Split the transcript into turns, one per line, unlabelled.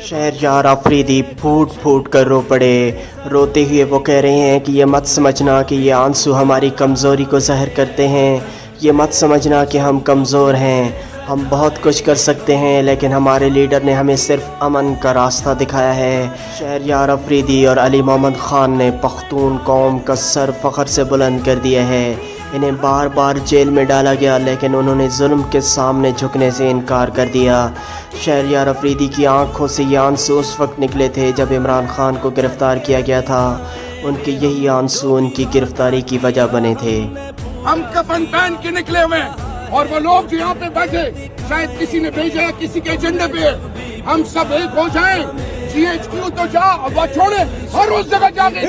شہریار آفریدی پھوٹ پھوٹ کر رو پڑے۔ روتے ہوئے وہ کہہ رہے ہیں کہ یہ مت سمجھنا کہ یہ آنسو ہماری کمزوری کو ظاہر کرتے ہیں، یہ مت سمجھنا کہ ہم کمزور ہیں، ہم بہت کچھ کر سکتے ہیں لیکن ہمارے لیڈر نے ہمیں صرف امن کا راستہ دکھایا ہے۔ شہریار آفریدی اور علی محمد خان نے پختون قوم کا سر فخر سے بلند کر دیا ہے۔ انہیں بار بار جیل میں ڈالا گیا لیکن انہوں نے ظلم کے سامنے جھکنے سے انکار کر دیا۔ شہریار آفریدی کی آنکھوں سے یہ آنسو اس وقت نکلے تھے جب عمران خان کو گرفتار کیا گیا تھا، ان کے یہی آنسو ان کی گرفتاری کی وجہ بنے تھے۔
ہم کفن پہن کے نکلے ہوئے اور وہ لوگ جو یہاں پہ بیٹھے شاید کسی نے بھیجا ہے کسی کے ایجنڈے پہ، ہم سب ایک ہو جائیں۔ GHQ تو جا اور وہ چھوڑے، ہر اس جگہ جا کے